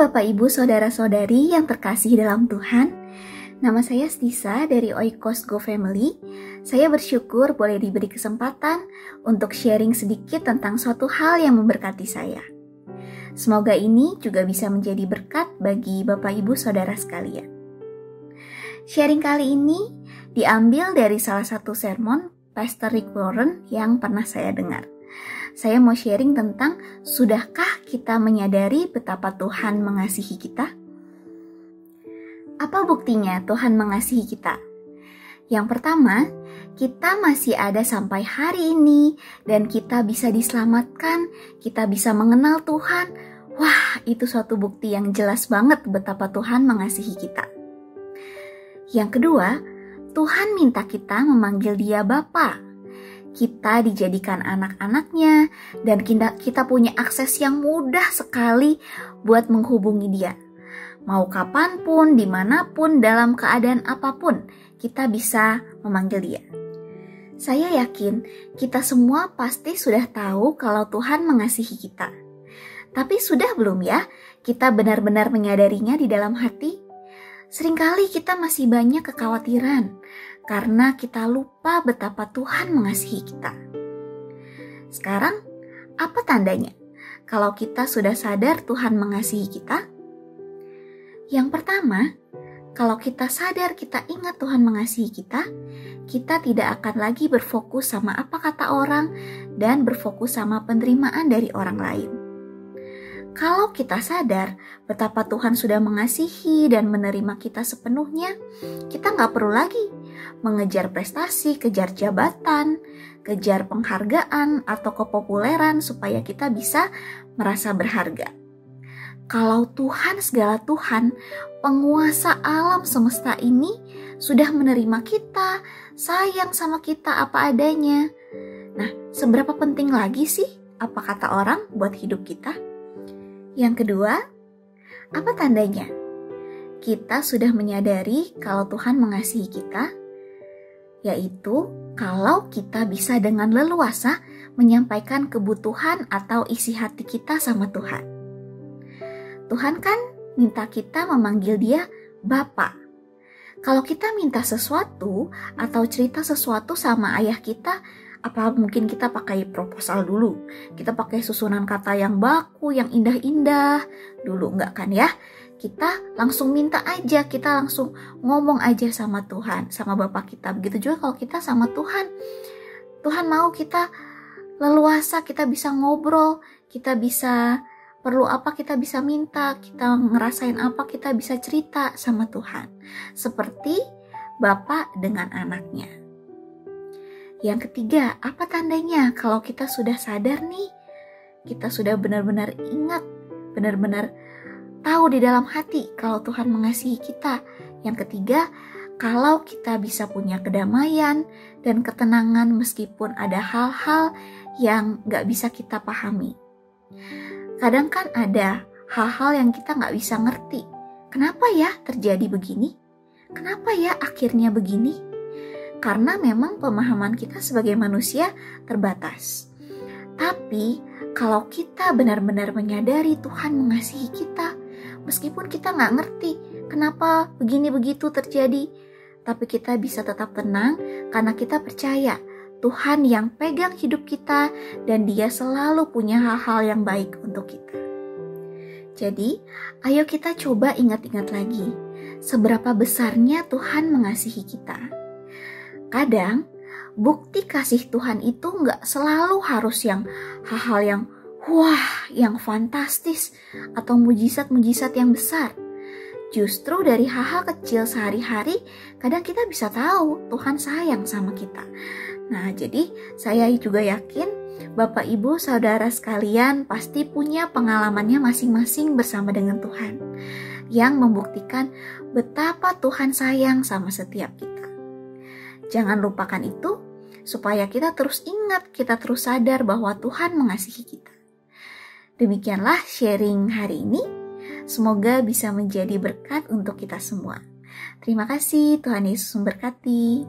Bapak, Ibu, Saudara-saudari yang terkasih dalam Tuhan. Nama saya Stisa dari Oikos Go Family. Saya bersyukur boleh diberi kesempatan untuk sharing sedikit tentang suatu hal yang memberkati saya. Semoga ini juga bisa menjadi berkat bagi Bapak, Ibu, Saudara sekalian. Sharing kali ini diambil dari salah satu sermon Pastor Rick Warren yang pernah saya dengar. Saya mau sharing tentang, sudahkah kita menyadari betapa Tuhan mengasihi kita? Apa buktinya Tuhan mengasihi kita? Yang pertama, kita masih ada sampai hari ini dan kita bisa diselamatkan, kita bisa mengenal Tuhan. Wah, itu suatu bukti yang jelas banget betapa Tuhan mengasihi kita. Yang kedua, Tuhan minta kita memanggil Dia Bapa. Kita dijadikan anak-anaknya dan kita punya akses yang mudah sekali buat menghubungi Dia. Mau kapanpun, dimanapun, dalam keadaan apapun, kita bisa memanggil Dia. Saya yakin kita semua pasti sudah tahu kalau Tuhan mengasihi kita. Tapi sudah belum ya kita benar-benar menyadarinya di dalam hati? Seringkali kita masih banyak kekhawatiran karena kita lupa betapa Tuhan mengasihi kita. Sekarang, apa tandanya kalau kita sudah sadar Tuhan mengasihi kita? Yang pertama, kalau kita sadar, kita ingat Tuhan mengasihi kita tidak akan lagi berfokus sama apa kata orang dan berfokus sama penerimaan dari orang lain. Kalau kita sadar betapa Tuhan sudah mengasihi dan menerima kita sepenuhnya, kita nggak perlu lagi mengejar prestasi, kejar jabatan, kejar penghargaan atau kepopuleran supaya kita bisa merasa berharga. Kalau Tuhan, segala Tuhan, penguasa alam semesta ini sudah menerima kita, sayang sama kita apa adanya. Nah, seberapa penting lagi sih apa kata orang buat hidup kita? Yang kedua, apa tandanya? Kita sudah menyadari kalau Tuhan mengasihi kita, yaitu kalau kita bisa dengan leluasa menyampaikan kebutuhan atau isi hati kita sama Tuhan. Tuhan kan minta kita memanggil Dia Bapa. Kalau kita minta sesuatu atau cerita sesuatu sama ayah kita, apa mungkin kita pakai proposal dulu? Kita pakai susunan kata yang baku, yang indah-indah dulu, enggak kan ya? Kita langsung minta aja, kita langsung ngomong aja sama Tuhan, sama Bapak kita. Begitu juga kalau kita sama Tuhan. Tuhan mau kita leluasa, kita bisa ngobrol, kita bisa perlu apa kita bisa minta, kita ngerasain apa kita bisa cerita sama Tuhan. Seperti Bapak dengan anaknya. Yang ketiga, apa tandanya kalau kita sudah sadar nih, kita sudah benar-benar ingat, benar-benar tahu di dalam hati kalau Tuhan mengasihi kita. Yang ketiga, kalau kita bisa punya kedamaian dan ketenangan meskipun ada hal-hal yang gak bisa kita pahami. Kadang kan ada hal-hal yang kita gak bisa ngerti. Kenapa ya terjadi begini? Kenapa ya akhirnya begini? Karena memang pemahaman kita sebagai manusia terbatas. Tapi kalau kita benar-benar menyadari Tuhan mengasihi kita, meskipun kita nggak ngerti kenapa begini begitu terjadi, tapi kita bisa tetap tenang karena kita percaya Tuhan yang pegang hidup kita dan Dia selalu punya hal-hal yang baik untuk kita. Jadi, ayo kita coba ingat-ingat lagi, seberapa besarnya Tuhan mengasihi kita. Kadang, bukti kasih Tuhan itu nggak selalu harus yang hal-hal yang wah, yang fantastis atau mujizat-mujizat yang besar. Justru dari hal-hal kecil sehari-hari, kadang kita bisa tahu Tuhan sayang sama kita. Nah, jadi saya juga yakin Bapak, Ibu, Saudara sekalian pasti punya pengalamannya masing-masing bersama dengan Tuhan yang membuktikan betapa Tuhan sayang sama setiap kita. Jangan lupakan itu, supaya kita terus ingat, kita terus sadar bahwa Tuhan mengasihi kita. Demikianlah sharing hari ini. Semoga bisa menjadi berkat untuk kita semua. Terima kasih, Tuhan Yesus memberkati.